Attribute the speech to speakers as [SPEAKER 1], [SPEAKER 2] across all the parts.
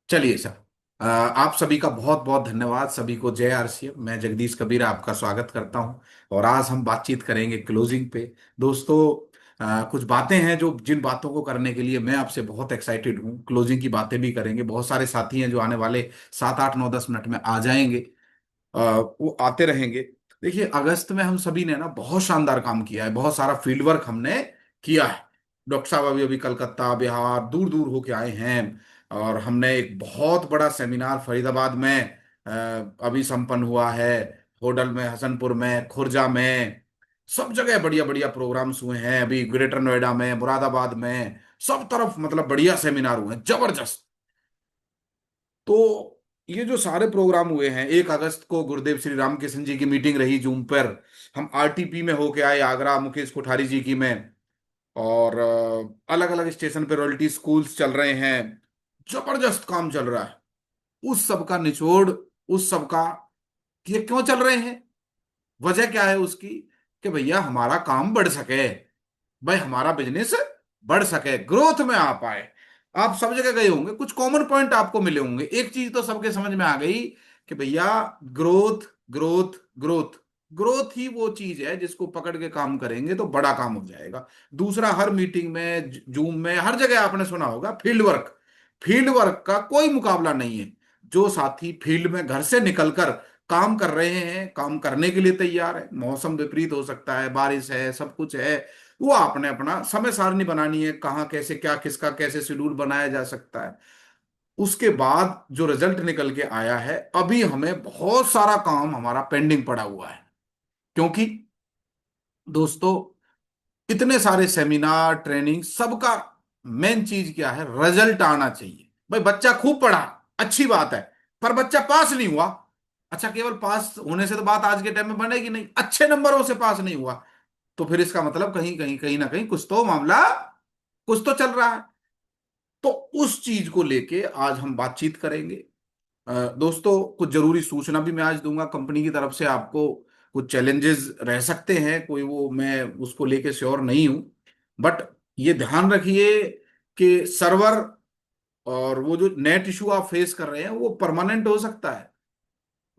[SPEAKER 1] चलिए सर। आप सभी का बहुत बहुत धन्यवाद। सभी को जय आरसीएम। मैं जगदीश कबीर आपका स्वागत करता हूं। और आज हम बातचीत करेंगे क्लोजिंग पे। दोस्तों, कुछ बातें हैं जो जिन बातों को करने के लिए मैं आपसे बहुत एक्साइटेड हूं। क्लोजिंग की बातें भी करेंगे। बहुत सारे साथी हैं जो आने वाले 7 8 9 10 मिनट में आ जाएंगे। वो आते रहेंगे। देखिए, अगस्त में हम सभी ने ना बहुत शानदार काम किया है। बहुत सारा फील्ड वर्क हमने किया है। डॉक्टर साहब अभी अभी कलकत्ता, बिहार, दूर दूर होके आए हैं। और हमने एक बहुत बड़ा सेमिनार फरीदाबाद में अभी संपन्न हुआ है। होडल में, हसनपुर में, खुर्जा में, सब जगह बढ़िया बढ़िया प्रोग्राम्स हुए हैं। अभी ग्रेटर नोएडा में, मुरादाबाद में, सब तरफ मतलब बढ़िया सेमिनार हुए हैं, जबरदस्त। तो ये जो सारे प्रोग्राम हुए हैं, 1 अगस्त को गुरुदेव श्री रामकृष्ण जी की मीटिंग रही जूम पर। हम आरटीपी में होके आए, आगरा मुकेश कोठारी जी की में। और अलग अलग स्टेशन पे रॉयल्टी स्कूल्स चल रहे हैं। जबरदस्त काम चल रहा है। उस सब का निचोड़, उस सब का कि ये क्यों चल रहे हैं, वजह क्या है उसकी, कि भैया हमारा काम बढ़ सके, भाई हमारा बिजनेस बढ़ सके, ग्रोथ में आ पाए। आप सब जगह गए होंगे, कुछ कॉमन पॉइंट आपको मिले होंगे। एक चीज तो सबके समझ में आ गई कि भैया ग्रोथ, ग्रोथ, ग्रोथ। ग्रोथ ही वो चीज है जिसको पकड़ के काम करेंगे तो बड़ा काम हो जाएगा। दूसरा, हर मीटिंग में, जूम में, हर जगह आपने सुना होगा फील्ड वर्क। फील्ड वर्क का कोई मुकाबला नहीं है। जो साथी फील्ड में घर से निकलकर काम कर रहे हैं, काम करने के लिए तैयार है, मौसम विपरीत हो सकता है, बारिश है, सब कुछ है, वो आपने अपना समय सारणी बनानी है, कहाँ कैसे क्या किसका कैसे शेड्यूल बनाया जा सकता है। उसके बाद जो रिजल्ट निकल के आया है, अभी हमें बहुत सारा काम हमारा पेंडिंग पड़ा हुआ है। क्योंकि दोस्तों, इतने सारे सेमिनार, ट्रेनिंग, सबका मेन चीज क्या है, रिजल्ट आना चाहिए। भाई बच्चा खूब पढ़ा, अच्छी बात है, पर बच्चा पास नहीं हुआ। अच्छा, केवल पास होने से तो बात आज के टाइम में बनेगी नहीं, अच्छे नंबरों से पास नहीं हुआ, तो फिर इसका मतलब कहीं कहीं कहीं ना कहीं कुछ तो मामला, कुछ तो चल रहा है। तो उस चीज को लेके आज हम बातचीत करेंगे। दोस्तों, कुछ जरूरी सूचना भी मैं आज दूंगा कंपनी की तरफ से आपको। कुछ चैलेंजेस रह सकते हैं, कोई वो मैं उसको लेके श्योर नहीं हूं। बट ये ध्यान रखिए कि सर्वर और वो जो नेट इशू आप फेस कर रहे हैं वो परमानेंट हो सकता है।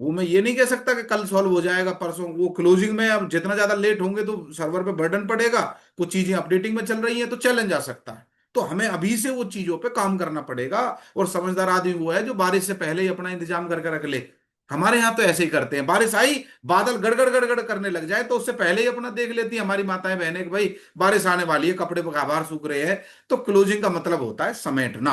[SPEAKER 1] वो मैं ये नहीं कह सकता कि कल सॉल्व हो जाएगा, परसों। वो क्लोजिंग में अब जितना ज्यादा लेट होंगे तो सर्वर पे बर्डन पड़ेगा। कुछ चीजें अपडेटिंग में चल रही है तो चैलेंज आ सकता है। तो हमें अभी से वो चीजों पे काम करना पड़ेगा। और समझदार आदमी वो है जो बारिश से पहले ही अपना इंतजाम करके रख ले। हमारे यहाँ तो ऐसे ही करते हैं, बारिश आई, बादल गड़गड़ गड़गड़ करने लग जाए तो उससे पहले ही अपना देख लेती है हमारी माताएं बहनें कि भाई बारिश आने वाली है, कपड़े बाहर सूख रहे हैं। तो क्लोजिंग का मतलब होता है समेटना।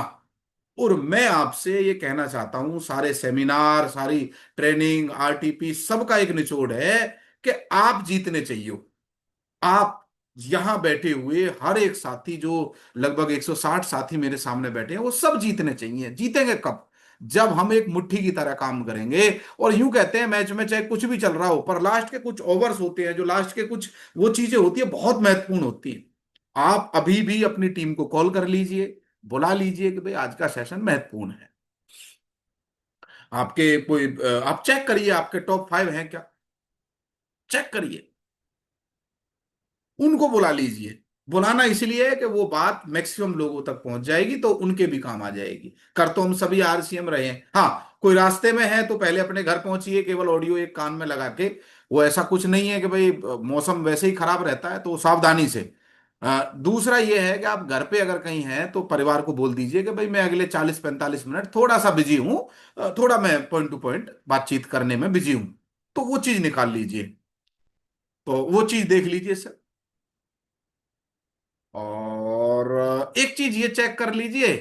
[SPEAKER 1] और मैं आपसे ये कहना चाहता हूं, सारे सेमिनार, सारी ट्रेनिंग, आरटीपी, सबका एक निचोड़ है कि आप जीतने चाहिए। आप यहां बैठे हुए हर एक साथी, जो लगभग 160 साथी मेरे सामने बैठे हैं, वो सब जीतने चाहिए। जीतेंगे कब? जब हम एक मुट्ठी की तरह काम करेंगे। और यूं कहते हैं, मैच में चाहे कुछ भी चल रहा हो, पर लास्ट के कुछ ओवर्स होते हैं, जो लास्ट के कुछ वो चीजें होती है, बहुत महत्वपूर्ण होती है। आप अभी भी अपनी टीम को कॉल कर लीजिए, बुला लीजिए कि भाई आज का सेशन महत्वपूर्ण है। आपके कोई आप चेक करिए, आपके टॉप 5 हैं क्या, चेक करिए, उनको बुला लीजिए। बुलाना इसलिए है कि वो बात मैक्सिमम लोगों तक पहुंच जाएगी तो उनके भी काम आ जाएगी। कर तो हम सभी आरसीएम रहे हैं। हाँ, कोई रास्ते में है तो पहले अपने घर पहुंचिए, केवल ऑडियो एक कान में लगा के। वो ऐसा कुछ नहीं है कि भाई मौसम वैसे ही खराब रहता है तो सावधानी से। दूसरा ये है कि आप घर पे अगर कहीं हैं तो परिवार को बोल दीजिए कि भाई मैं अगले 40 45 मिनट थोड़ा सा बिजी हूँ, थोड़ा मैं पॉइंट टू पॉइंट बातचीत करने में बिजी हूँ। तो वो चीज निकाल लीजिए, तो वो चीज देख लीजिए सर। और एक चीज ये चेक कर लीजिए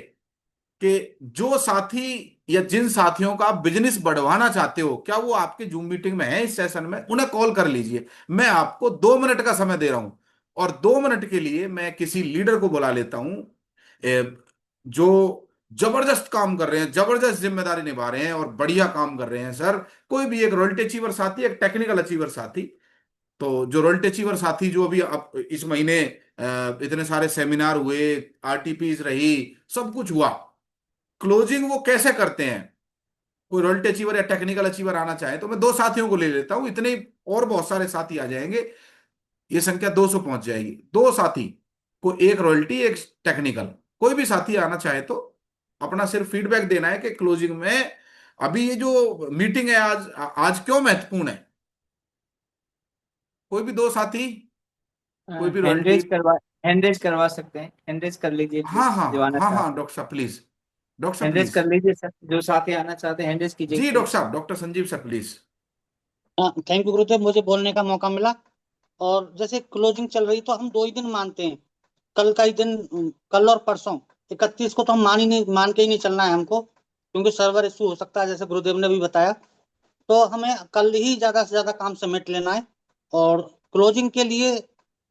[SPEAKER 1] कि जो साथी या जिन साथियों का आप बिजनेस बढ़वाना चाहते हो, क्या वो आपके जूम मीटिंग में है इस सेशन में, उन्हें कॉल कर लीजिए। मैं आपको 2 मिनट का समय दे रहा हूं। और 2 मिनट के लिए मैं किसी लीडर को बुला लेता हूं, जो जबरदस्त काम कर रहे हैं, जबरदस्त जिम्मेदारी निभा रहे हैं और बढ़िया काम कर रहे हैं सर। कोई भी एक रॉयल्टी अचीवर साथी, एक टेक्निकल अचीवर साथी। तो जो रॉयल्टी अचीवर साथी जो अभी अब इस महीने इतने सारे सेमिनार हुए, आरटीपीज रही, सब कुछ हुआ, क्लोजिंग वो कैसे करते हैं। कोई रॉयल्टी अचीवर या टेक्निकल अचीवर आना चाहे तो मैं 2 साथियों को ले लेता हूं, इतने ही और बहुत सारे साथी आ जाएंगे। ये संख्या 200 पहुंच जाएगी। 2 साथी को, एक रॉयल्टी एक टेक्निकल, कोई भी साथी आना चाहे तो अपना सिर्फ फीडबैक देना है कि क्लोजिंग में अभी ये जो मीटिंग है आज, आज क्यों महत्वपूर्ण है। कोई भी दो साथी, कोई भी
[SPEAKER 2] हैंड
[SPEAKER 1] रॉयल्टी।
[SPEAKER 2] रेज करवा हैंड रेज करवा सकते हैं, हैंड रेज कर लीजिए
[SPEAKER 1] हाँ
[SPEAKER 2] प्लीज,
[SPEAKER 1] हाँ
[SPEAKER 2] जो आना
[SPEAKER 1] हाँ हाँ,
[SPEAKER 2] चाहते हैं।
[SPEAKER 1] डॉक्टर साहब प्लीज, डॉक्टर साहब
[SPEAKER 2] हैंड रेज
[SPEAKER 1] प्लीज।
[SPEAKER 2] कर लीजिए सर, जो साथी आना चाहते हैं हैंड रेज कीजिए
[SPEAKER 1] जी डॉक्टर
[SPEAKER 2] प्लीज।
[SPEAKER 1] साहब, डॉक्टर संजीव सर प्लीज।
[SPEAKER 3] हाँ, थैंक यू गुरुदेव, मुझे बोलने का मौका मिला। और जैसे क्लोजिंग चल रही तो हम 2 ही दिन मानते हैं। कल का ही दिन, कल और परसों 31 को तो हम मान के ही नहीं चलना है हमको, क्योंकि सर्वर इशू हो सकता है जैसे गुरुदेव ने भी बताया। तो हमें कल ही ज्यादा से ज्यादा काम समेट लेना है। और क्लोजिंग के लिए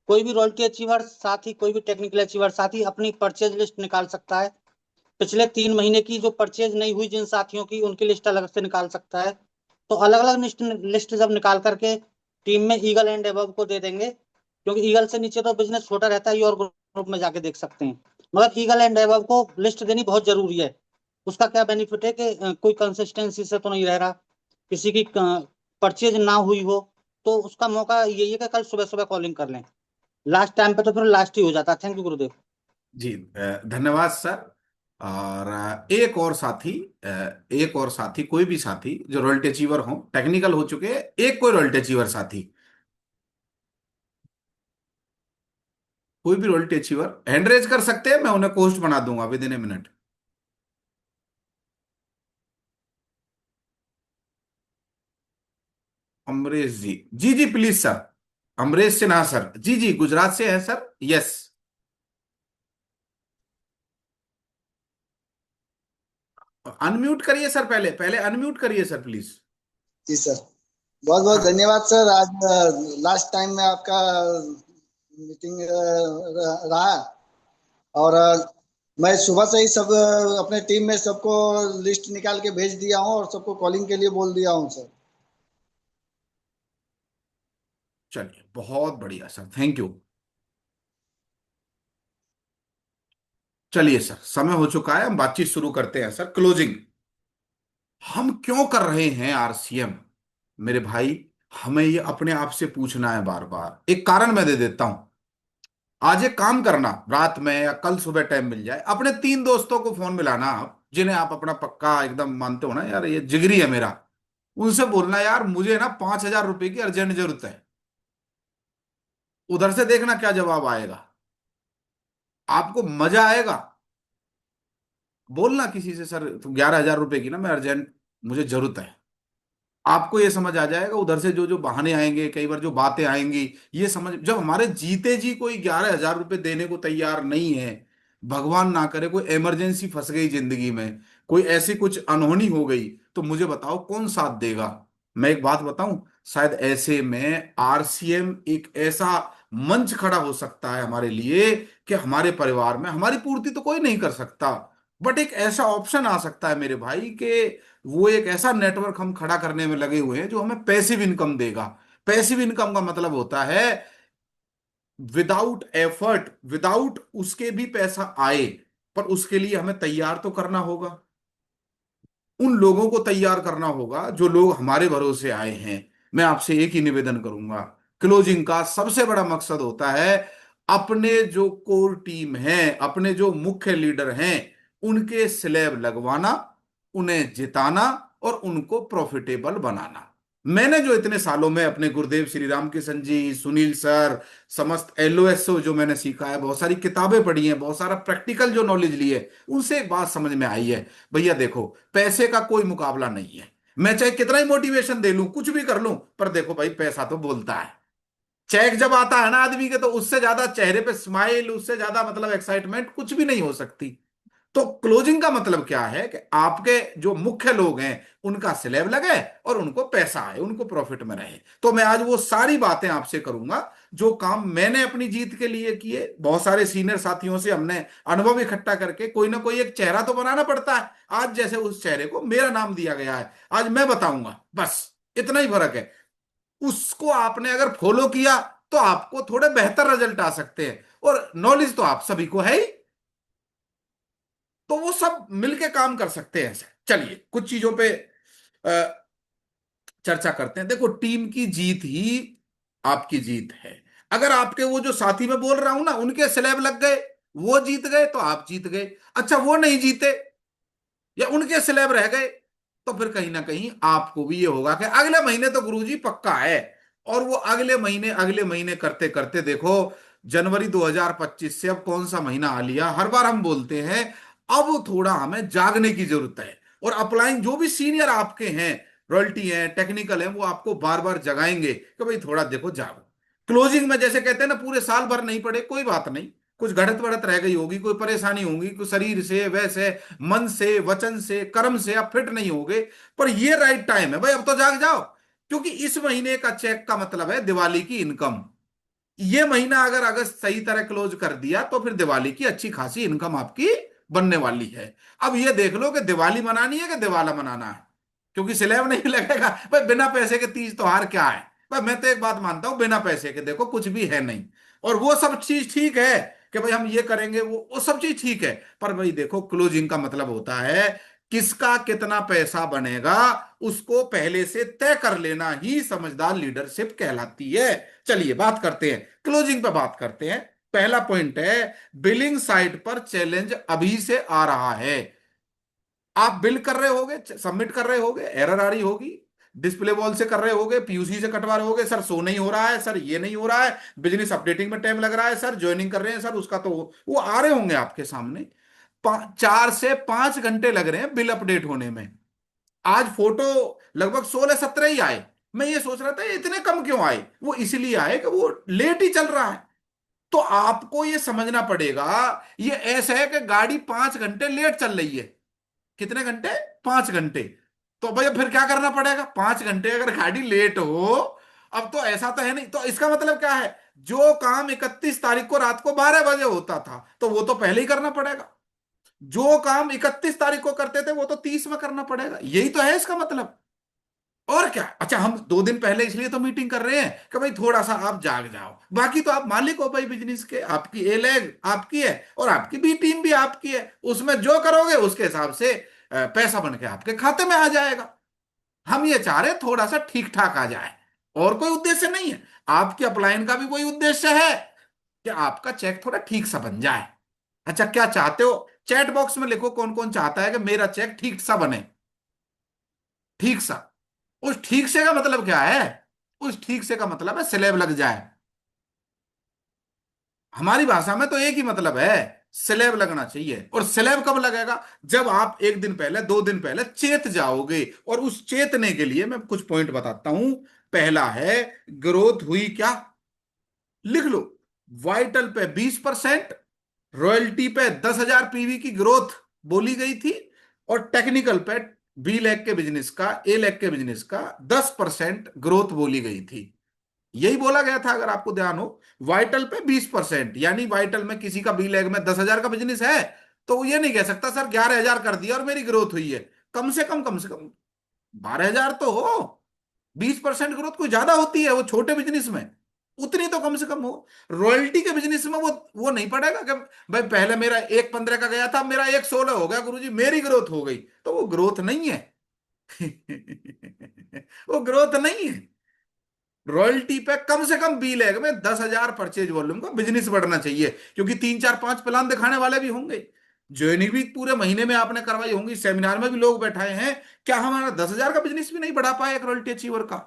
[SPEAKER 3] कोई भी रॉयल्टी अचीवर साथी, कोई भी टेक्निकल अचीवर साथी अपनी परचेज लिस्ट निकाल सकता है। पिछले 3 महीने की जो परचेज नहीं हुई जिन साथियों की, उनकी लिस्ट अलग से निकाल सकता है। तो अलग अलग लिस्ट लिस्ट जब निकाल करके टीम में ईगल एंड एबव को दे देंगे, क्योंकि ईगल से नीचे तो बिजनेस छोटा रहता है, ये और ग्रुप में जाके देख सकते हैं। मगर ईगल एंड एबव को लिस्ट देनी बहुत जरूरी है। उसका क्या बेनिफिट है कि कोई कंसिस्टेंसी से तो नहीं रह रहा, किसी की परचेज ना हुई हो, तो उसका मौका यही है कि कल सुबह सुबह कॉलिंग कर लें। लास्ट टाइम पे तो फिर लास्ट ही हो जाता है। थैंक यू गुरुदेव।
[SPEAKER 1] जी धन्यवाद सर। और एक और साथी, कोई भी साथी जो रॉयल्टी अचीवर हो, टेक्निकल हो चुके हैं, एक कोई रॉयल्टी अचीवर साथी, कोई भी रॉयल्टी अचीवर हैंड रेज कर सकते हैं, मैं उन्हें कोस्ट बना दूंगा within a minute. Amrish ji, जी जी please sir. Amrish Sinha sir, जी जी गुजरात से है सर, यस। अनम्यूट करिए सर, पहले पहले अनम्यूट करिए सर प्लीज।
[SPEAKER 4] जी सर, बहुत बहुत
[SPEAKER 1] हाँ
[SPEAKER 4] धन्यवाद सर। आज लास्ट टाइम में आपका मीटिंग रहा। और मैं सुबह से ही सब अपने टीम में सबको लिस्ट निकाल के भेज दिया हूँ और सबको कॉलिंग के लिए बोल दिया हूँ सर।
[SPEAKER 1] चलिए, बहुत बढ़िया सर, थैंक यू। चलिए सर, समय हो चुका है, हम बातचीत शुरू करते हैं सर। क्लोजिंग हम क्यों कर रहे हैं आरसीएम, मेरे भाई, हमें ये अपने आप से पूछना है बार बार। एक कारण मैं दे देता हूं। आज एक काम करना, रात में या कल सुबह टाइम मिल जाए, अपने 3 दोस्तों को फोन मिलाना आप, जिन्हें आप अपना पक्का एकदम मानते हो ना, यार ये जिगरी है मेरा। उनसे बोलना, यार मुझे ना 5,000 रुपए की अर्जेंट जरूरत है। उधर से देखना क्या जवाब आएगा, आपको मजा आएगा। बोलना किसी से, सर 11,000 रुपए की ना मैं अर्जेंट, मुझे जरूरत है। आपको ये समझ आ जाएगा, उधर से जो जो बहाने आएंगे, कई बार जो बातें आएंगी, ये समझ, जब हमारे जीते जी कोई 11,000 रुपए देने को तैयार नहीं है, भगवान ना करे कोई इमरजेंसी फंस गई जिंदगी में, कोई ऐसी कुछ अनहोनी हो गई, तो मुझे बताओ कौन साथ देगा। मैं एक बात बताऊं, शायद ऐसे में आरसीएम एक ऐसा मंच खड़ा हो सकता है हमारे लिए, कि हमारे परिवार में हमारी पूर्ति तो कोई नहीं कर सकता, बट एक ऐसा ऑप्शन आ सकता है मेरे भाई, कि वो एक ऐसा नेटवर्क हम खड़ा करने में लगे हुए हैं जो हमें पैसिव इनकम देगा। पैसिव इनकम का मतलब होता है विदाउट एफर्ट, विदाउट उसके भी पैसा आए, पर उसके लिए हमें तैयार तो करना होगा। उन लोगों को तैयार करना होगा जो लोग हमारे भरोसे आए हैं। मैं आपसे एक ही निवेदन करूंगा, क्लोजिंग का सबसे बड़ा मकसद होता है अपने जो कोर टीम है, अपने जो मुख्य लीडर हैं, उनके स्लैब लगवाना, उन्हें जिताना और उनको प्रॉफिटेबल बनाना। मैंने जो इतने सालों में अपने गुरुदेव श्री राम किशन जी, सुनील सर, समस्त एलओएसओ जो मैंने सीखा है, बहुत सारी किताबें पढ़ी हैं, बहुत सारा प्रैक्टिकल जो नॉलेज ली है, उनसे एक बात समझ में आई है, भैया देखो, पैसे का कोई मुकाबला नहीं है। मैं चाहे कितना ही मोटिवेशन दे लूं, कुछ भी कर लूं, पर देखो भाई, पैसा तो बोलता है। चेक जब आता है ना आदमी के, तो उससे ज्यादा चेहरे पे स्माइल, उससे ज्यादा मतलब एक्साइटमेंट कुछ भी नहीं हो सकती। तो क्लोजिंग का मतलब क्या है, कि आपके जो मुख्य लोग हैं उनका स्लैब लगे और उनको पैसा आए, उनको प्रॉफिट में रहे। तो मैं आज वो सारी बातें आपसे करूंगा जो काम मैंने अपनी जीत के लिए किए। बहुत सारे सीनियर साथियों से हमने अनुभव इकट्ठा करके कोई ना कोई एक चेहरा तो बनाना पड़ता है। आज जैसे उस चेहरे को मेरा नाम दिया गया है, आज मैं बताऊंगा, बस इतना ही फर्क है। उसको आपने अगर फॉलो किया तो आपको थोड़े बेहतर रिजल्ट आ सकते हैं, और नॉलेज तो आप सभी को है ही, तो वो सब मिलके काम कर सकते हैं। चलिए कुछ चीजों पे अ, चर्चा करते हैं। देखो, टीम की जीत ही आपकी जीत है। अगर आपके वो जो साथी मैं बोल रहा हूं ना, उनके स्लैब लग गए, वो जीत गए तो आप जीत गए। अच्छा वो नहीं जीते, या उनके स्लैब रह गए, तो फिर कहीं ना कहीं आपको भी ये होगा कि अगले महीने तो गुरुजी पक्का है। और वो अगले महीने करते करते देखो, जनवरी 2025 से अब कौन सा महीना आ लिया। हर बार हम बोलते हैं अब थोड़ा हमें जागने की जरूरत है। और अपलाइन जो भी सीनियर आपके हैं, रॉयल्टी है, टेक्निकल है, वो आपको बार बार जगाएंगे कि भाई थोड़ा देखो जागो। क्लोजिंग में जैसे कहते हैं ना, पूरे साल भर नहीं पड़े कोई बात नहीं, कुछ घड़त बढ़त रह गई होगी, कोई परेशानी होगी, कोई शरीर से, वैसे मन से, वचन से, कर्म से आप फिट नहीं होगे, पर ये राइट टाइम है भाई, अब तो जाग जाओ। क्योंकि इस महीने का चेक का मतलब है दिवाली की इनकम। ये महीना अगर अगस्त सही तरह क्लोज कर दिया तो फिर दिवाली की अच्छी खासी इनकम आपकी बनने वाली है। अब ये देख लो कि दिवाली मनानी है कि दिवाला मनाना है, क्योंकि स्लैब नहीं लगेगा भाई, बिना पैसे के तीज त्योहार क्या है भाई। मैं तो एक बात मानता हूं, बिना पैसे के देखो कुछ भी है नहीं। और वो सब चीज ठीक है कि भाई हम ये करेंगे, वो सब चीज ठीक है, पर भाई देखो क्लोजिंग का मतलब होता है किसका कितना पैसा बनेगा, उसको पहले से तय कर लेना ही समझदार लीडरशिप कहलाती है। चलिए बात करते हैं, क्लोजिंग पे बात करते हैं। पहला पॉइंट है, बिलिंग साइट पर चैलेंज अभी से आ रहा है। आप बिल कर रहे होगे, सबमिट कर रहे होगे, एरर आ रही होगी, डिस्प्ले वॉल से कर रहे होगे, पीयूसी से कटवा रहे होगे, सर शो नहीं हो रहा है, सर ये नहीं हो रहा है, बिजनेस अपडेटिंग में टाइम लग रहा है, सर ज्वाइनिंग कर रहे हैं, सर उसका तो वो आ रहे होंगे आपके सामने। 4 से 5 घंटे लग रहे हैं बिल अपडेट होने में। आज फोटो लगभग 16-17 ही आए। मैं ये सोच रहा था ये इतने कम क्यों आए, वो इसलिए आए कि वो लेट ही चल रहा है। तो आपको ये समझना पड़ेगा, ये ऐसा है कि गाड़ी 5 घंटे लेट चल रही है। कितने घंटे? 5 घंटे। तो भैया फिर क्या करना पड़ेगा? 5 घंटे अगर गाड़ी लेट हो, अब तो ऐसा तो है नहीं, तो इसका मतलब क्या है, जो काम 31 तारीख को रात को 12 बजे होता था तो वो तो पहले ही करना पड़ेगा। जो काम 31 तारीख को करते थे वो तो 30 में करना पड़ेगा। यही तो है इसका मतलब। और क्या, अच्छा हम 2 दिन पहले इसलिए तो मीटिंग कर रहे हैं कि भाई थोड़ा सा आप जाग जाओ, बाकी तो आप मालिक हो भाई बिजनेस के, आपकी ए लैग आपकी है और आपकी बी टीम भी आपकी है, उसमें जो करोगे उसके हिसाब से पैसा बन के आपके खाते में आ जाएगा। हम ये चाह रहे हैं थोड़ा सा ठीक ठाक आ जाए, और कोई उद्देश्य नहीं है। आपके अपलाइन का भी कोई उद्देश्य है कि आपका चेक थोड़ा ठीक सा बन जाए। अच्छा क्या चाहते हो, चैट बॉक्स में लिखो कौन कौन चाहता है कि मेरा चेक ठीक सा बने। ठीक सा, उस ठीक से का मतलब क्या है? उस ठीक से का मतलब है स्लैब लग जाए। हमारी भाषा में तो एक ही मतलब है, स्लैब लगना चाहिए। और स्लैब कब लगेगा? जब आप 1 दिन पहले, 2 दिन पहले चेत जाओगे। और उस चेतने के लिए मैं कुछ पॉइंट बताता हूं। पहला है, ग्रोथ हुई क्या? लिख लो। वाइटल पे 20%, रॉयल्टी पे 10,000 पीवी की ग्रोथ बोली गई थी, और टेक्निकल पे बी लैग के बिजनेस का, ए लैग के बिजनेस का 10% ग्रोथ बोली गई थी। यही बोला गया था अगर आपको ध्यान हो। वाइटल पे 20%, यानी वाइटल में किसी का बी लैग में 10,000 का बिजनेस है तो वो ये नहीं कह सकता सर 11,000 कर दिया और मेरी ग्रोथ हुई है। कम से कम 12,000 तो हो। 20% ग्रोथ कोई ज्यादा होती है वो छोटे बिजनेस में, उतनी तो कम से कम हो। रॉयल्टी के बिजनेस में वो नहीं पड़ेगा कि भाई पहले मेरा 1,15 का गया था, मेरा 1,16 हो गया गुरुजी, मेरी ग्रोथ हो गई। तो वो ग्रोथ नहीं है। वो ग्रोथ नहीं है। रॉयल्टी पे कम से कम बी लैग में 10,000 परचेज वॉल्यूम का बिजनेस बढ़ना चाहिए, क्योंकि 3 4 5 प्लान दिखाने वाले भी होंगे। ज्वाइनिंग भी पूरे महीने में आपने करवाई होंगी, सेमिनार में भी लोग बैठाए हैं। क्या हमारा 10,000 का बिजनेस भी नहीं बढ़ा पाया एक रॉयल्टी अचीवर का?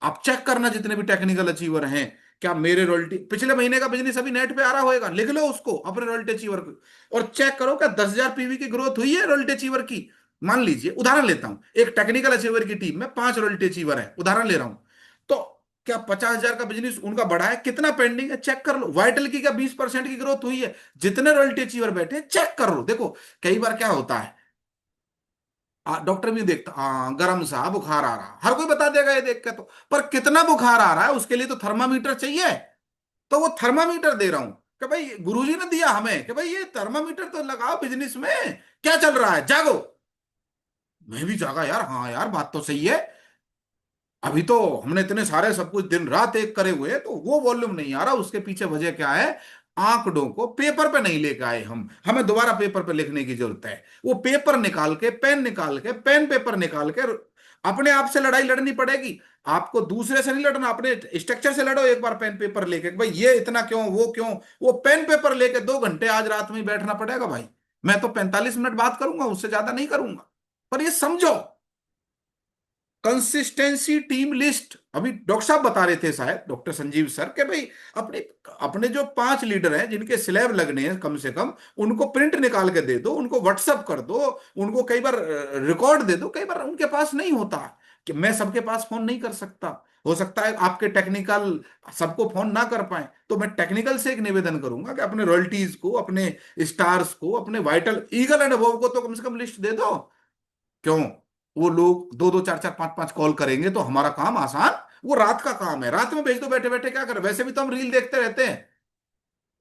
[SPEAKER 1] आप चेक करना जितने भी टेक्निकल अचीवर हैं, क्या मेरे रॉयल्टी पिछले महीने का बिजनेस अभी नेट पे आ रहा होगा, लिख लो उसको अपने रॉयल्टी अचीवर को और चेक करो क्या 10,000 पीवी की ग्रोथ हुई है रॉयल्टी अचीवर की। मान लीजिए उदाहरण लेता हूं, एक टेक्निकल अचीवर की टीम में 5 रॉयल्टी अचीवर है, उदाहरण ले रहा हूं। तो क्या 50,000 का बिजनेस उनका बढ़ा है? कितना पेंडिंग है चेक कर लो। वाइटल की क्या 20% की ग्रोथ हुई है? जितने रॉयल्टी अचीवर बैठे चेक कर लो। देखो कई बार क्या होता है, डॉक्टर भी देखता, हाँ गर्म सा बुखार आ रहा, हर कोई बता देगा ये देख के तो, पर कितना बुखार आ रहा है उसके लिए तो थर्मामीटर चाहिए। तो वो थर्मामीटर दे रहा हूं कि भाई गुरुजी ने दिया हमें कि भाई ये थर्मामीटर तो लगाओ बिजनेस में, क्या चल रहा है, जागो। मैं भी जागा यार, हाँ यार बात तो सही है। अभी तो हमने इतने सारे सब कुछ दिन रात एक करे हुए हैं, तो वो वॉल्यूम नहीं आ रहा, उसके पीछे वजह क्या है? आंकड़ों को पेपर पे नहीं लेके आए हम, हमें दोबारा पेपर पे लिखने की जरूरत है। वो पेपर निकाल के, पेन निकाल के, पेन पेपर निकाल के अपने आप से लड़ाई लड़नी पड़ेगी। आपको दूसरे से नहीं लड़ना, अपने स्ट्रक्चर से लड़ो एक बार पेन पेपर लेके, भाई ये इतना क्यों, वो क्यों। वो पेन पेपर लेके 2 घंटे आज रात में ही बैठना पड़ेगा भाई। मैं तो 45 मिनट बात करूंगा, उससे ज्यादा नहीं करूंगा। पर ये समझो, कंसिस्टेंसी टीम लिस्ट, अभी डॉक्टर साहब बता रहे थे शायद, डॉक्टर संजीव सर, के भाई अपने अपने जो 5 लीडर हैं जिनके स्लैब लगने हैं कम से कम, उनको प्रिंट निकाल के दे दो, उनको व्हाट्सअप कर दो, उनको कई बार रिकॉर्ड दे दो। कई बार उनके पास नहीं होता कि मैं सबके पास फोन नहीं कर सकता, हो सकता है आपके टेक्निकल सबको फोन ना कर पाए, तो मैं टेक्निकल से एक निवेदन करूंगा कि अपने रॉयल्टीज को, अपने स्टार्स को, अपने वाइटल ईगल एंड अबव को तो कम से कम लिस्ट दे दो। क्यों? वो लोग दो दो चार चार पांच पांच कॉल करेंगे तो हमारा काम आसान, वो रात का काम है, रात में भेज दो, बैठे बैठे क्या कर, वैसे भी तो हम रील देखते रहते हैं,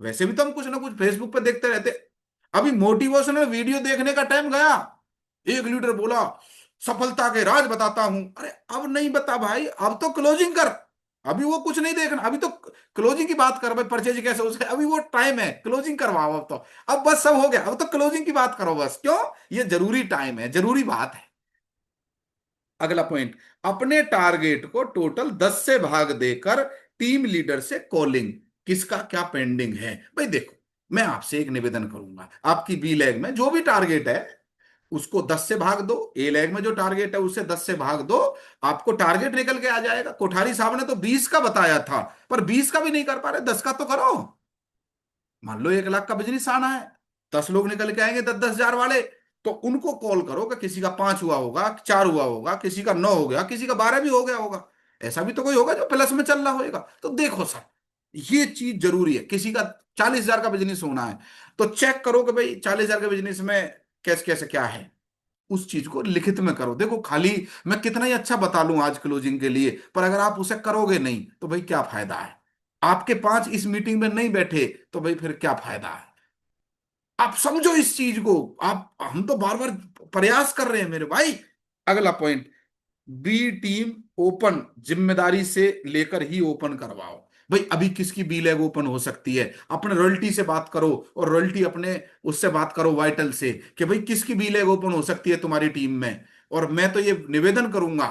[SPEAKER 1] वैसे भी तो हम कुछ ना कुछ फेसबुक पे देखते रहते हैं। अभी मोटिवेशनल वीडियो देखने का टाइम गया, एक लीडर बोला सफलता के राज बताता हूं, अरे अब नहीं बता भाई, अब तो क्लोजिंग कर, अभी वो कुछ नहीं देखना, अभी तो क्लोजिंग की बात कर भाई, परचेज कैसे उसके, अभी वो टाइम है, क्लोजिंग करवाओ अब तो, अब बस सब हो गया, अब तो क्लोजिंग की बात करो बस। क्यों? ये जरूरी टाइम है, जरूरी बात है। अगला पॉइंट, अपने टारगेट को टोटल 10 से भाग देकर टीम लीडर से कॉलिंग, किसका क्या पेंडिंग है। भाई देखो, मैं आपसे एक निवेदन करूंगा, आपकी बी लैग में जो भी टारगेट है उसको 10 से भाग दो, ए लैग में जो टारगेट है उससे 10 से भाग दो, आपको टारगेट निकल के आ जाएगा। कोठारी साहब ने तो 20 का बताया था, पर 20 का भी नहीं कर पा रहे, 10 का तो करो। मान लो 1 लाख का बिजनेस आना है, 10 लोग निकल के आएंगे 10-10 हजार वाले, तो उनको कॉल करो कि किसी का 5 हुआ होगा, 4 हुआ होगा, किसी का 9 हो गया, किसी का 12 भी हो गया होगा, ऐसा भी तो कोई होगा जो प्लस में चल रहा होगा। तो देखो सर, ये चीज जरूरी है। किसी का 40 हजार का बिजनेस होना है तो चेक करो कि भाई 40 हजार के बिजनेस में कैसे कैसे क्या है, उस चीज को लिखित में करो। देखो खाली मैं कितना ही अच्छा बता लूं आज क्लोजिंग के लिए, पर अगर आप उसे करोगे नहीं तो भाई क्या फायदा है। आपके 5 इस मीटिंग में नहीं बैठे तो भाई फिर क्या फायदा है। आप समझो इस चीज को, आप, हम तो बार बार प्रयास कर रहे हैं मेरे भाई। अगला पॉइंट, बी टीम ओपन, जिम्मेदारी से लेकर ही ओपन करवाओ। भाई अभी किसकी बी लैग ओपन हो सकती है, अपने रॉयल्टी से बात करो, और रॉयल्टी अपने उससे बात करो वाइटल से, कि भाई किसकी बी लैग ओपन हो सकती है तुम्हारी टीम में। और मैं तो ये निवेदन करूंगा,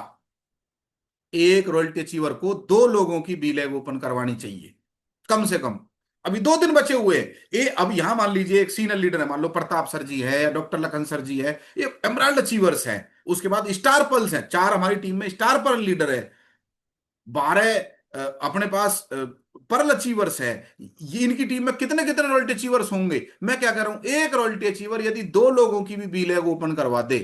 [SPEAKER 1] एक रॉयल्टी अचीवर को 2 लोगों की बी लैग ओपन करवानी चाहिए कम से कम। अभी 2 दिन बचे हुए हैं। ये अब यहां मान लीजिए एक सीनियर लीडर है, मान लो प्रताप सर जी है या डॉक्टर लखन सर जी है, ये एमराल्ड अचीवर्स हैं। उसके बाद स्टार पर्ल्स हैं, 4 हमारी टीम में स्टार पर्ल लीडर है, 12 अपने पास पर्ल अचीवर्स है। ये इनकी टीम में कितने कितने रॉयल्टी अचीवर्स होंगे। मैं क्या कह रहा हूं, एक रॉयल्टी अचीवर यदि 2 लोगों की भी बी लैग ओपन करवा दे,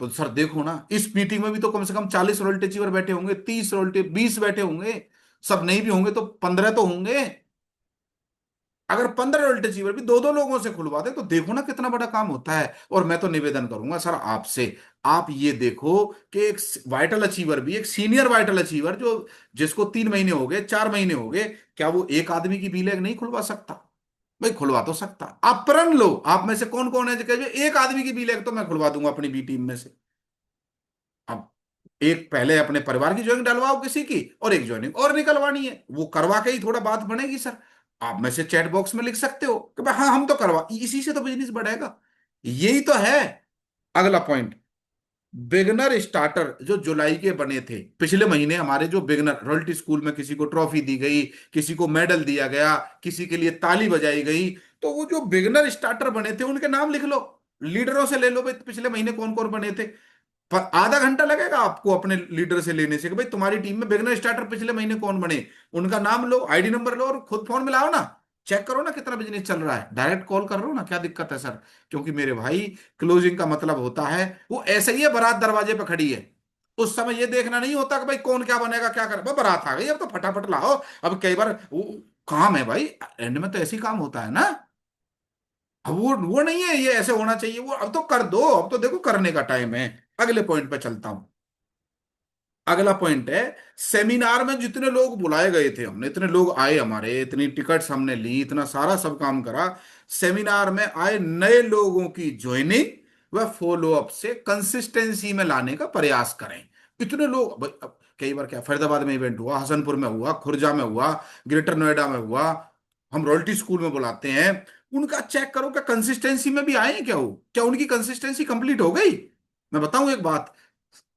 [SPEAKER 1] तो सर देखो ना, इस मीटिंग में भी तो कम से कम 40 रॉयल्टी अचीवर बैठे होंगे, 30 रॉयल्टी, 20 बैठे होंगे, सब नहीं भी होंगे तो 15 तो होंगे। अगर 15 रॉयल्टी अचीवर भी 2-2 लोगों से खुलवा दे तो देखो ना कितना बड़ा काम होता है। और मैं तो निवेदन करूंगा सर आपसे, आप ये देखो कि एक वाइटल अचीवर भी, एक सीनियर वाइटल अचीवर जो, जिसको 3 महीने हो गए, 4 महीने हो गए, क्या वो एक आदमी की बी लैग नहीं खुलवा सकता? भाई खुलवा तो सकता। आप प्रण लो, आप में से कौन कौन है जो कहे एक आदमी की बी लैग तो मैं खुलवा दूंगा अपनी बी टीम में से। अब एक पहले अपने परिवार की ज्वाइनिंग डलवाओ किसी की, और एक ज्वाइनिंग और निकलवानी है, वो करवा के ही थोड़ा बात बनेगी सर। आप में से चैट बॉक्स में लिख सकते हो कि भाई हाँ हम तो करवा, इसी से तो बिजनेस बढ़ेगा, यही तो है। अगला पॉइंट, बिगनर स्टार्टर जो जुलाई के बने थे पिछले महीने, हमारे जो बिगनर रॉयल्टी स्कूल में किसी को ट्रॉफी दी गई, किसी को मेडल दिया गया, किसी के लिए ताली बजाई गई, तो वो जो बिगनर स्टार्टर बने थे उनके नाम लिख लो, लीडरों से ले लो भाई पिछले महीने कौन कौन बने थे। पर आधा घंटा लगेगा आपको अपने लीडर से लेने से कि भाई तुम्हारी टीम में बिगनर स्टार्टर पिछले महीने कौन बने, उनका नाम लो, आईडी नंबर लो, और खुद फोन मिलाओ ना, चेक करो ना कितना बिजनेस चल रहा है, डायरेक्ट कॉल कर लो ना, क्या दिक्कत है सर। क्योंकि मेरे भाई क्लोजिंग का मतलब होता है, वो ऐसे ही है, बारात दरवाजे पे खड़ी है, उस समय ये देखना नहीं होता कि भाई कौन क्या बनेगा क्या कर, बारात आ गई अब तो फटाफट लाओ। अब कई बार वो काम है भाई, एंड में तो ऐसे ही काम होता है ना। अब वो नहीं है ये ऐसे होना चाहिए, वो अब तो कर दो, अब तो देखो करने का टाइम है। अगले पॉइंट पे चलता हूं। अगला पॉइंट है, सेमिनार में जितने लोग बुलाए गए थे, हमने इतने लोग आए, हमारे इतनी टिकट्स हमने ली, इतना सारा सब काम करा, सेमिनार में आए नए लोगों की ज्वाइनिंग व फॉलो अप से कंसिस्टेंसी में लाने का प्रयास करें। इतने लोग अब कई बार क्या, फरीदाबाद में इवेंट हुआ, हसनपुर में हुआ, खुर्जा में हुआ, ग्रेटर नोएडा में हुआ, हम रॉयल्टी स्कूल में बुलाते हैं, उनका चेक करो क्या कंसिस्टेंसी में भी आए हैं, क्या हो, क्या उनकी कंसिस्टेंसी कंप्लीट हो गई। मैं बताऊं एक बात,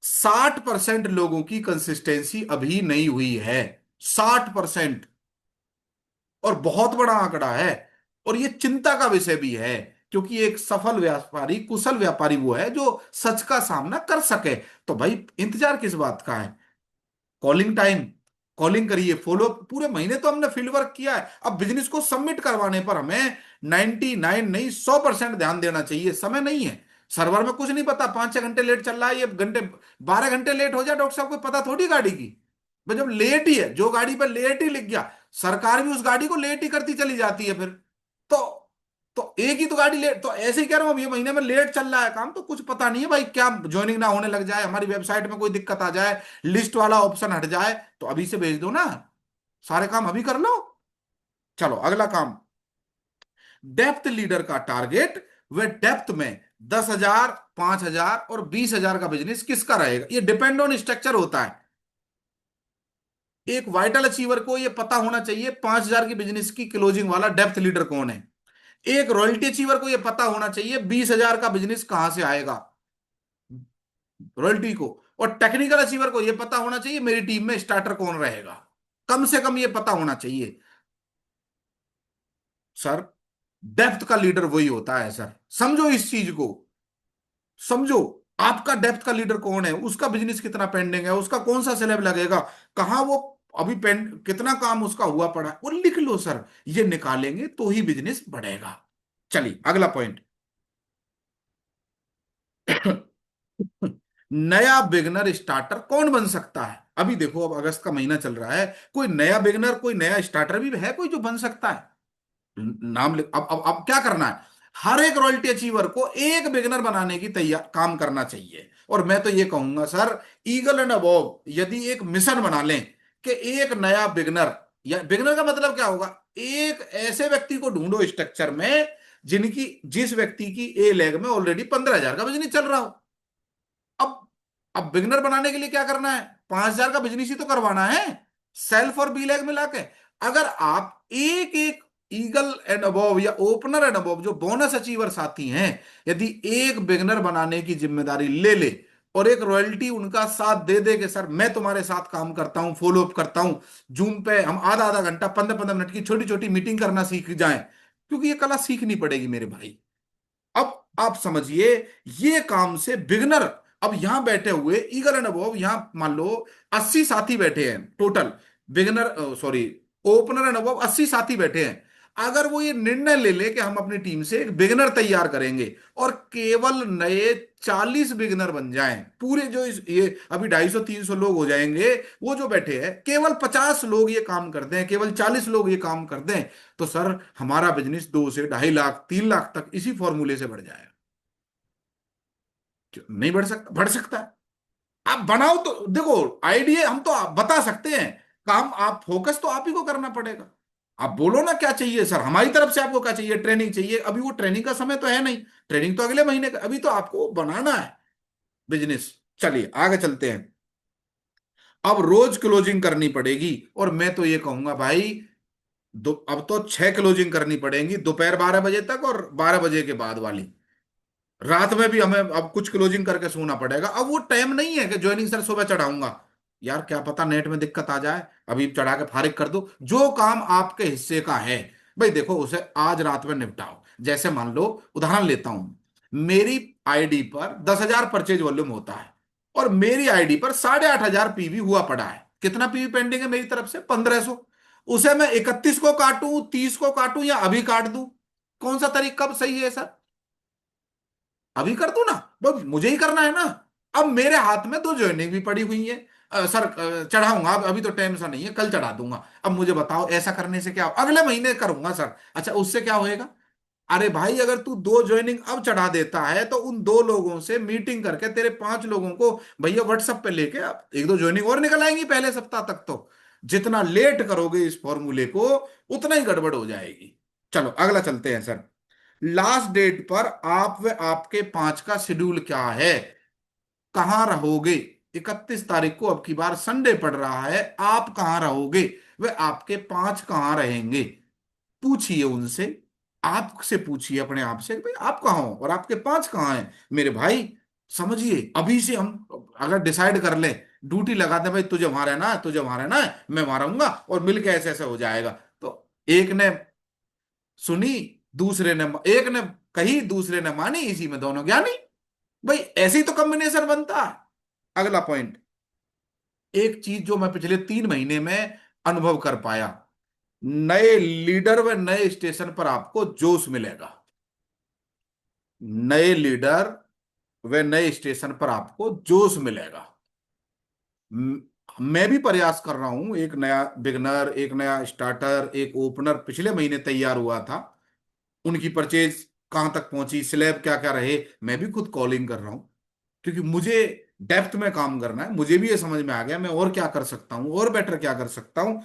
[SPEAKER 1] 60% लोगों की कंसिस्टेंसी अभी नहीं हुई है, 60%। और बहुत बड़ा आंकड़ा है, और ये चिंता का विषय भी है क्योंकि एक सफल व्यापारी, कुशल व्यापारी वो है जो सच का सामना कर सके। तो भाई इंतजार किस बात का है? कॉलिंग टाइम, कॉलिंग करिए, फॉलो। पूरे महीने तो हमने फील्ड वर्क किया है, अब बिजनेस को सबमिट करवाने पर हमें 99 नहीं 100% ध्यान देना चाहिए। समय नहीं है, सर्वर में कुछ नहीं पता, 5-6 घंटे लेट चल रहा है, ये घंटे 12 घंटे लेट हो जाए डॉक्टर साहब को पता थोड़ी गाड़ी की। भाई जब लेट ही है, जो गाड़ी पर लेट ही लिख गया, सरकार भी उस गाड़ी को लेट ही करती चली जाती है फिर। तो एक ही तो गाड़ी लेट, तो ऐसे ही कह रहा हूं, अब ये महीने में लेट चल रहा है काम, तो कुछ पता नहीं है भाई, क्या ज्वाइनिंग ना होने लग जाए, हमारी वेबसाइट में कोई दिक्कत आ जाए, लिस्ट वाला ऑप्शन हट जाए, तो अभी से भेज दो ना, सारे काम अभी कर लो। चलो अगला काम, डेप्थ लीडर का टारगेट, वे डेप्थ में 10,000, 5,000 और 20,000 का बिजनेस किसका रहेगा, ये डिपेंड ऑन स्ट्रक्चर होता है। एक वाइटल अचीवर को ये पता होना चाहिए 5,000 की बिजनेस की क्लोजिंग वाला डेप्थ लीडर कौन है। एक रॉयल्टी अचीवर को यह पता होना चाहिए 20,000 का बिजनेस कहां से आएगा, रॉयल्टी को। और टेक्निकल अचीवर को यह पता होना चाहिए मेरी टीम में स्टार्टर कौन रहेगा, कम से कम यह पता होना चाहिए। सर डेप्थ का लीडर वही होता है सर, समझो इस चीज को, समझो। आपका डेप्थ का लीडर कौन है, उसका बिजनेस कितना पेंडिंग है, उसका कौन सा स्लैब लगेगा, कहां वो अभी पेंड, कितना काम उसका हुआ पड़ा है, वो लिख लो सर। ये निकालेंगे तो ही बिजनेस बढ़ेगा। चलिए अगला पॉइंट। नया बिगनर स्टार्टर कौन बन सकता है? अभी देखो, अब अगस्त का महीना चल रहा है, कोई नया बिगनर, कोई नया स्टार्टर भी है कोई जो बन सकता है? नाम लिख। अब क्या करना है, हर एक रॉयल्टी अचीवर को एक बिगनर बनाने की तैयार काम करना चाहिए। और मैं तो ये कहूंगा सर, ईगल एंड अबोव यदि एक मिशन बना लें कि एक नया बिगनर, या बिगनर का मतलब क्या होगा, एक ऐसे व्यक्ति को ढूंढो स्ट्रक्चर में जिस व्यक्ति की ए लेग में ऑलरेडी 15,000 का बिजनेस चल रहा हो। अब अब बिगनर बनाने के लिए क्या करना है, 5,000 का बिजनेस ही तो करवाना है, सेल्फ और बी लैग मिला के। अगर आप एक एक ईगल एंड अबोव या ओपनर एंड अबोव जो बोनस अचीवर साथी हैं, यदि एक बिगनर बनाने की जिम्मेदारी ले ले और एक रॉयल्टी उनका साथ दे दे कि सर मैं तुम्हारे साथ काम करता हूं, फॉलो अप करता हूं, जूम पे हम आधा आधा घंटा 15-15 मिनट की छोटी छोटी मीटिंग करना सीख जाएं, क्योंकि ये कला सीखनी पड़ेगी मेरे भाई। अब आप समझिए, ये काम से बिगनर, अब यहां बैठे हुए ईगल एंड अबोव, यहां मान लो 80 साथी बैठे हैं total, beginner sorry opener and above 80 साथी बैठे हैं। अगर वो ये निर्णय ले ले कि हम अपनी टीम से एक बिगनर तैयार करेंगे और केवल नए 40 बिगनर बन जाएं, पूरे जो ये अभी 250-300 लोग हो जाएंगे, वो जो बैठे हैं केवल 50 लोग ये काम कर दें, केवल 40 लोग ये काम कर दें, तो सर हमारा बिजनेस 2 से 2.5 लाख 3 लाख तक इसी फॉर्मूले से बढ़ जाएगा। क्यों नहीं बढ़ सकता? बढ़ सकता है। आप बनाओ तो देखो, आइडिया हम तो आप बता सकते हैं, काम आप फोकस तो आप ही को करना पड़ेगा। आप बोलो ना क्या चाहिए सर, हमारी तरफ से आपको क्या चाहिए, ट्रेनिंग चाहिए, अभी वो ट्रेनिंग का समय तो है नहीं, ट्रेनिंग तो अगले महीने का, अभी तो आपको बनाना है बिजनेस। चलिए आगे चलते हैं। अब रोज क्लोजिंग करनी पड़ेगी, और मैं तो ये कहूंगा भाई, अब तो 6 क्लोजिंग करनी पड़ेगी, दोपहर 12 बजे तक और 12 बजे के बाद वाली। रात में भी हमें अब कुछ क्लोजिंग करके सोना पड़ेगा। अब वो टाइम नहीं है कि ज्वाइनिंग सर सुबह चढ़ाऊंगा, यार क्या पता नेट में दिक्कत आ जाए, अभी चढ़ा के फारिग कर दो। जो काम आपके हिस्से का है भाई देखो, उसे आज रात में निपटाओ। जैसे मान लो, उदाहरण लेता हूं, मेरी आईडी पर 10,000 परचेज वॉल्यूम होता है, और मेरी आईडी पर 8,500 पीवी हुआ पड़ा है। कितना पीवी पेंडिंग है मेरी तरफ से? 1,500। उसे मैं 31 को काटूं, 30 को काटूं, या अभी काट दूं? कौन सा तरीका कब सही है सर? अभी कर दो ना, बस मुझे ही करना है ना। अब मेरे हाथ में 2 ज्वाइनिंग भी पड़ी हुई है, सर चढ़ाऊंगा, अभी तो टाइम सा नहीं है, कल चढ़ा दूंगा। अब मुझे बताओ ऐसा करने से क्या अगले महीने करूंगा सर, अच्छा उससे क्या होएगा? अरे भाई अगर तू 2 ज्वाइनिंग अब चढ़ा देता है, तो उन 2 लोगों से मीटिंग करके तेरे 5 लोगों को भैया व्हाट्सएप पे लेके आप 1-2 ज्वाइनिंग और निकल आएंगी पहले सप्ताह तक। तो जितना लेट करोगे इस फॉर्मूले को, उतना ही गड़बड़ हो जाएगी। चलो अगला चलते हैं सर। लास्ट डेट पर आप व आपके 5 का शेड्यूल क्या है, कहां रहोगे? 31 तारीख को अब की बार संडे पड़ रहा है, आप कहां रहोगे, वे आपके 5 कहां रहेंगे? पूछिए उनसे, आपसे पूछिए अपने आप से, भाई आप कहाँ हो और आपके 5 कहाँ हैं मेरे भाई। समझिए अभी से हम अगर डिसाइड कर लें, ड्यूटी लगा दे, भाई तुझे वहां रहना है, तुझे वहां रहना है, मैं वहां रहूंगा, और मिलके ऐसे ऐसे हो जाएगा। तो एक ने सुनी, दूसरे ने, एक ने कही दूसरे ने मानी, इसी में दोनों ज्ञानी। भाई ऐसे ही तो कॉम्बिनेशन बनता है। अगला पॉइंट, एक चीज जो मैं पिछले 3 महीने में अनुभव कर पाया, नए लीडर व नए स्टेशन पर आपको जोश मिलेगा। नए लीडर व नए स्टेशन पर आपको जोश मिलेगा। म- मैं भी प्रयास कर रहा हूं, एक नया बिगनर, एक नया स्टार्टर, एक ओपनर पिछले महीने तैयार हुआ था। उनकी परचेज कहां तक पहुंची, स्लैब क्या क्या रहे, मैं भी खुद कॉलिंग कर रहा हूं, क्योंकि मुझे डेप्थ में काम करना है। मुझे भी ये समझ में आ गया मैं और क्या कर सकता हूं, और बेटर क्या कर सकता हूं।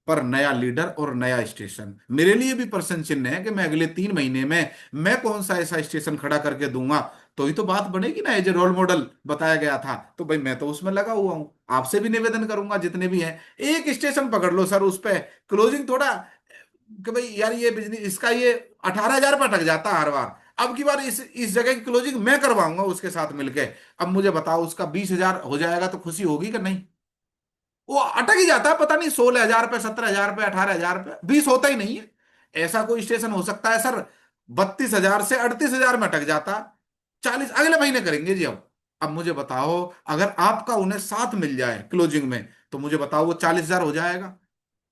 [SPEAKER 1] पर नया लीडर और नया स्टेशन मेरे लिए भी प्रश्न चिन्ह है कि मैं अगले 3 महीने में मैं कौन सा ऐसा स्टेशन खड़ा करके दूंगा, तो ही तो बात बनेगी ना। एज ए रोल मॉडल बताया गया था, तो भाई मैं तो उसमें लगा हुआ हूं। आपसे भी निवेदन करूंगा जितने भी हैं, एक स्टेशन पकड़ लो सर, उस पे क्लोजिंग थोड़ा कि भाई यार ये बिजनेस इसका ये 18,000 पर अटक जाता है हर बार। अब की बार इस जगह की क्लोजिंग मैं करवाऊंगा उसके साथ मिलके। अब मुझे बताओ उसका 20,000 हो जाएगा तो खुशी होगी कि नहीं? वो अटक ही जाता है, पता नहीं 16,000 पे, 17,000 पे, 18,000 पे, 20 होता ही नहीं है। ऐसा कोई स्टेशन हो सकता है सर 32,000 से 38,000 में अटक जाता, 40 अगले महीने करेंगे जी। अब मुझे बताओ, अगर आपका उन्हें साथ मिल जाए क्लोजिंग में, तो मुझे बताओ वो 40,000 हो जाएगा।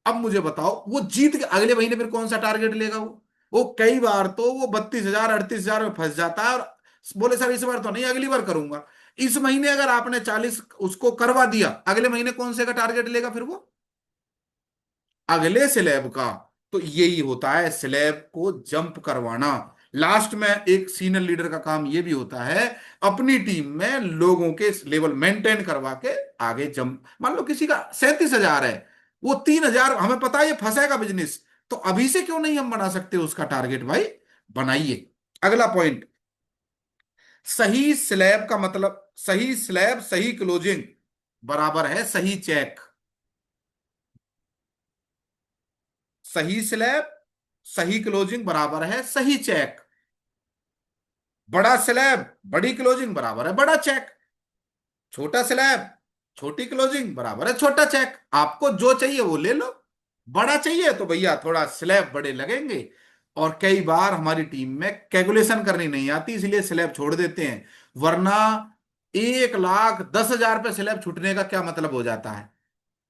[SPEAKER 1] अब मुझे बताओ वो जीत के अगले महीने फिर कौन सा टारगेट लेगा वो कई बार तो वो 32,000 38,000 में फंस जाता है, और बोले सर इस बार तो नहीं, अगली बार करूंगा। इस महीने अगर आपने 40 उसको करवा दिया, अगले महीने कौन से का टारगेट लेगा फिर वो, अगले स्लैब का। तो यही होता है स्लैब को जंप करवाना। लास्ट में एक सीनियर लीडर का काम यह भी होता है, अपनी टीम में लोगों के लेवल मेंटेन करवा के आगे जंप। मान लो किसी का 37,000 है, वो 3,000, हमें पता है ये फंसेगा बिजनेस, तो अभी से क्यों नहीं हम बना सकते उसका टारगेट? भाई बनाइए। अगला पॉइंट, सही स्लैब का मतलब, सही स्लैब सही क्लोजिंग बराबर है सही चेक। सही स्लैब सही क्लोजिंग बराबर है सही चेक। बड़ा स्लैब बड़ी क्लोजिंग बराबर है बड़ा चेक। छोटा स्लैब छोटी क्लोजिंग बराबर है छोटा चेक। आपको जो चाहिए वो ले लो। बड़ा चाहिए तो भैया थोड़ा स्लैब बड़े लगेंगे। और कई बार हमारी टीम में कैलकुलेशन करनी नहीं आती, इसलिए स्लैब छोड़ देते हैं। वरना 1,10,000 पे स्लैब छूटने का क्या मतलब हो जाता है?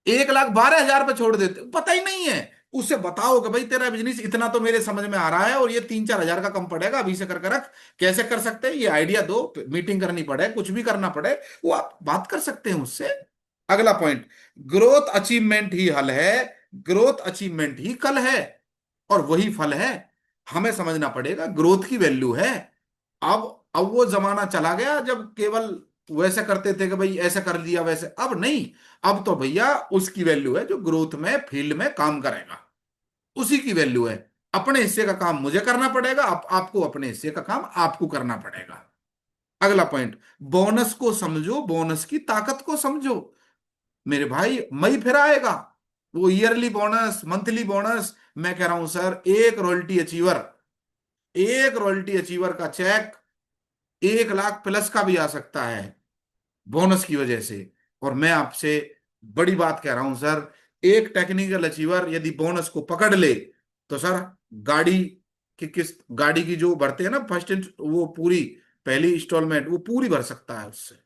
[SPEAKER 1] 1,12,000 पे छोड़ देते, पता ही नहीं है। उसे बताओ कि भाई तेरा बिजनेस इतना तो मेरे समझ में आ रहा है, और ये 3-4 हजार का कम पड़ेगा, अभी से करके रख। कैसे कर सकते हैं ये आइडिया दो, मीटिंग करनी पड़े, कुछ भी करना पड़े, वो आप बात कर सकते हैं उससे। अगला पॉइंट, ग्रोथ अचीवमेंट ही हल है, ग्रोथ अचीवमेंट ही कल है, और वही फल है। हमें समझना पड़ेगा ग्रोथ की वैल्यू है। अब वो जमाना चला गया जब केवल वैसे करते थे कि भाई ऐसे कर लिया वैसे, अब नहीं। अब तो भैया उसकी वैल्यू है जो ग्रोथ में फील्ड में काम करेगा, उसी की वैल्यू है। अपने हिस्से का काम मुझे करना पड़ेगा, आपको अपने हिस्से का काम आपको करना पड़ेगा। अगला पॉइंट, बोनस को समझो, बोनस की ताकत को समझो। मेरे भाई मई फिर आएगा, वो ईयरली बोनस, मंथली बोनस। मैं कह रहा हूं सर, एक रॉयल्टी अचीवर का चेक 1 लाख प्लस का भी आ सकता है बोनस की वजह से। और मैं आपसे बड़ी बात कह रहा हूं सर, एक टेक्निकल अचीवर यदि बोनस को पकड़ ले, तो सर गाड़ी की किस्त, गाड़ी की जो भरते हैं ना फर्स्ट, वो पूरी पहली इंस्टॉलमेंट वो पूरी भर सकता है उससे।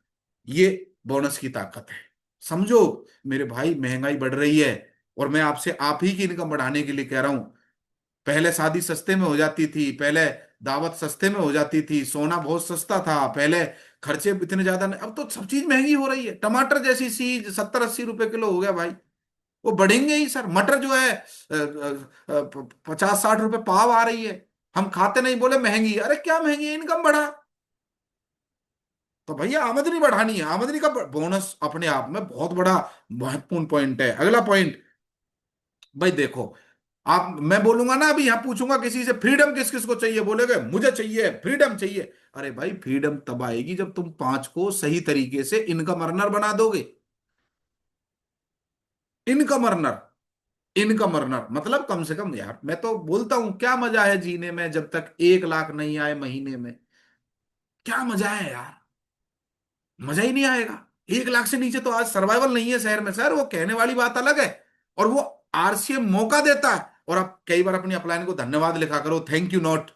[SPEAKER 1] ये बोनस की ताकत है, समझो। मेरे भाई महंगाई बढ़ रही है, और मैं आपसे आप ही की इनकम बढ़ाने के लिए कह रहा हूं। पहले शादी सस्ते में हो जाती थी, पहले दावत सस्ते में हो जाती थी, सोना बहुत सस्ता था पहले, खर्चे इतने ज्यादा नहीं। अब तो सब चीज महंगी हो रही है। टमाटर जैसी चीज 70-80 रुपए किलो हो गया भाई, वो बढ़ेंगे ही सर। मटर जो है 50-60 रुपए पाव आ रही है। हम खाते नहीं, बोले महंगी, अरे क्या महंगी है, इनकम बढ़ा। तो भैया आमदनी बढ़ानी है, आमदनी का बोनस अपने आप में बहुत बड़ा महत्वपूर्ण पॉइंट है। अगला पॉइंट, भाई देखो, आप मैं बोलूंगा ना अभी, यहां पूछूंगा किसी से फ्रीडम किस किस को चाहिए, बोलेगे मुझे चाहिए, फ्रीडम चाहिए। अरे भाई फ्रीडम तब आएगी जब तुम 5 को सही तरीके से इनकम अर्नर बना दोगे। इनकम अर्नर, इनकम अर्नर मतलब कम से कम यार, मैं तो बोलता हूं क्या मजा है जीने में जब तक 1 लाख नहीं आए महीने में। क्या मजा है यार, मजा ही नहीं आएगा। 1 लाख से नीचे तो आज सर्वाइवल नहीं है शहर में सर, वो कहने वाली बात अलग है। और वो आरसीएम मौका देता है। और आप कई बार अपनी अपलाइन को धन्यवाद लिखा करो, थैंक यू नोट।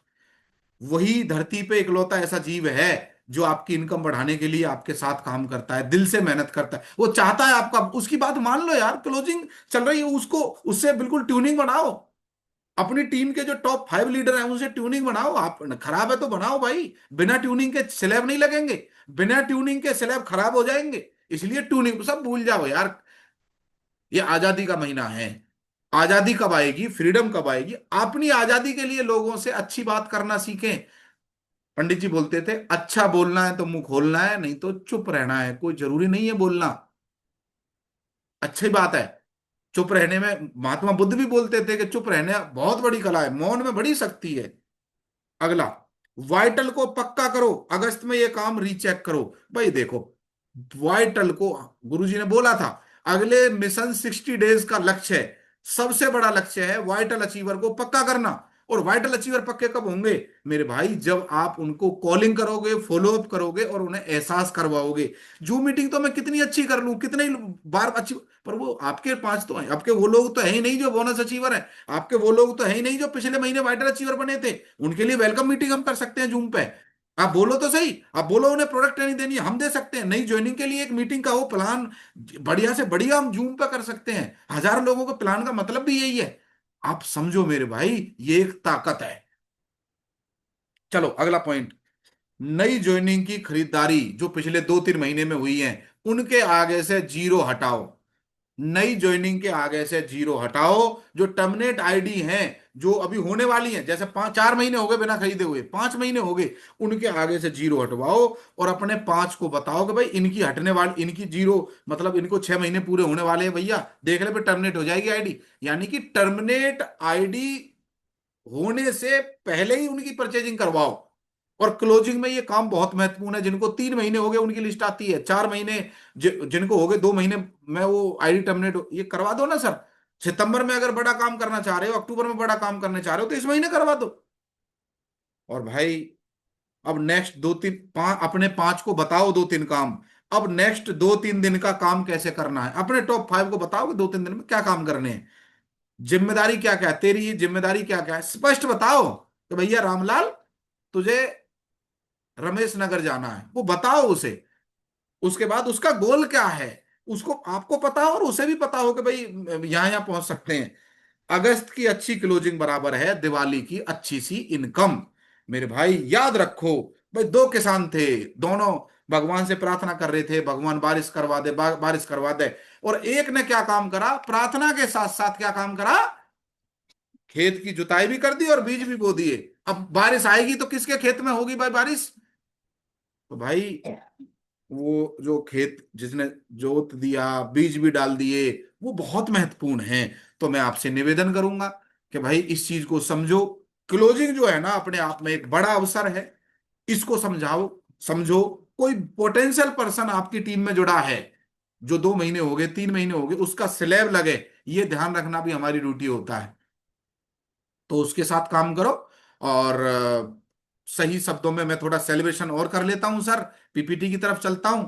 [SPEAKER 1] वही धरती पे इकलौता ऐसा जीव है जो आपकी इनकम बढ़ाने के लिए आपके साथ काम करता है, दिल से मेहनत करता है, वो चाहता है आपका, उसकी बात मान लो यार। क्लोजिंग चल रही है, उसको उससे बिल्कुल ट्यूनिंग बनाओ। अपनी टीम के जो टॉप 5 लीडर हैं उनसे ट्यूनिंग बनाओ। आप खराब है तो बनाओ भाई, बिना ट्यूनिंग के स्लैब नहीं लगेंगे, बिना ट्यूनिंग के स्लैब खराब हो जाएंगे। इसलिए ट्यूनिंग सब भूल जाओ यार। ये आजादी का महीना है। आजादी कब आएगी, फ्रीडम कब आएगी? अपनी आजादी के लिए लोगों से अच्छी बात करना सीखें। पंडित जी बोलते थे, अच्छा बोलना है तो मुंह खोलना है, नहीं तो चुप रहना है। कोई जरूरी नहीं है बोलना, अच्छी बात है चुप रहने में। महात्मा बुद्ध भी बोलते थे कि चुप रहने बहुत बड़ी कला है, मौन में बड़ी शक्ति है। अगला, वाइटल को पक्का करो, अगस्त में ये काम रीचेक करो। भाई देखो, वाइटल को गुरुजी ने बोला था अगले मिशन 60 डेज का लक्ष्य है, सबसे बड़ा लक्ष्य है वाइटल अचीवर को पक्का करना। और वाइटल अचीवर पक्के कब होंगे मेरे भाई? जब आप उनको कॉलिंग करोगे, फॉलो अप करोगे और उन्हें एहसास करवाओगे। जूम मीटिंग तो मैं कितनी अच्छी कर लूं, कितने ही बार अच्छी, पर वो आपके पास तो है, आपके वो लोग तो है ही नहीं जो बोनस अचीवर है, आपके वो लोग तो है ही नहीं जो पिछले महीने वाइटल अचीवर बने थे। उनके लिए वेलकम मीटिंग हम कर सकते हैं जूम पे। आप बोलो तो सही, आप बोलो उन्हें प्रोडक्ट ट्रेनिंग देनी है, हम दे सकते हैं। नई ज्वाइनिंग के लिए एक मीटिंग का वो प्लान बढ़िया से बढ़िया हम जूम पे कर सकते हैं। 1000 लोगों के प्लान का मतलब भी यही है। आप समझो मेरे भाई, ये एक ताकत है। चलो अगला पॉइंट, नई ज्वाइनिंग की खरीदारी जो पिछले 2-3 महीने में हुई है उनके आगे से जीरो हटाओ। नई ज्वाइनिंग के आगे से जीरो हटाओ। जो टर्मिनेट आईडी हैं, जो अभी होने वाली हैं, जैसे 4 महीने हो गए बिना खरीदे हुए, 5 महीने हो गए, उनके आगे से जीरो हटवाओ। और अपने 5 को बताओ कि भाई इनकी हटने वाली, इनकी जीरो मतलब इनको 6 महीने पूरे होने वाले हैं भैया, देख ले, पे टर्मिनेट हो जाएगी आईडी। यानी कि टर्मिनेट आईडी होने से पहले ही उनकी परचेजिंग करवाओ। और क्लोजिंग में ये काम बहुत महत्वपूर्ण है। जिनको 3 महीने हो गए उनकी लिस्ट आती है, 4 महीने जिनको हो गए 2 महीने में वो आईडी टर्मिनेट, ये करवा दो ना सर। सितंबर में अगर बड़ा काम करना चाह रहे हो, अक्टूबर में बड़ा काम करना चाह रहे हो, तो इस महीने करवा दो। और भाई अब नेक्स्ट 2-3 5 अपने 5 को बताओ 2-3 काम। अब नेक्स्ट 2-3 दिन का काम कैसे करना है, अपने टॉप 5 को बताओ कि 2-3 दिन में क्या काम करने हैं। जिम्मेदारी क्या क्या है तेरी, जिम्मेदारी क्या क्या है स्पष्ट बताओ। तो भैया रामलाल, तुझे रमेश नगर जाना है, वो बताओ उसे। उसके बाद उसका गोल क्या है, उसको आपको पता हो और उसे भी पता हो कि भाई यहां यहां पहुंच सकते हैं। अगस्त की अच्छी क्लोजिंग बराबर है दिवाली की अच्छी सी इनकम। मेरे भाई याद रखो, भाई 2 किसान थे, दोनों भगवान से प्रार्थना कर रहे थे, भगवान बारिश करवा दे, बारिश करवा दे। और एक ने क्या काम करा, प्रार्थना के साथ साथ क्या काम करा, खेत की जुताई भी कर दी और बीज भी बो दिए। अब बारिश आएगी तो किसके खेत में होगी भाई बारिश? तो भाई वो जो खेत जिसने जोत दिया, बीज भी डाल दिए, वो बहुत महत्वपूर्ण है। तो मैं आपसे निवेदन करूंगा कि भाई इस चीज को समझो। क्लोजिंग जो है ना अपने आप में एक बड़ा अवसर है, इसको समझाओ, समझो। कोई पोटेंशियल पर्सन आपकी टीम में जुड़ा है जो 2 महीने हो गए, 3 महीने हो गए, उसका स्लैब लगे, ये ध्यान रखना भी हमारी ड्यूटी होता है। तो उसके साथ काम करो। और सही शब्दों में मैं थोड़ा सेलिब्रेशन और कर लेता हूं सर, पीपीटी की तरफ चलता हूं।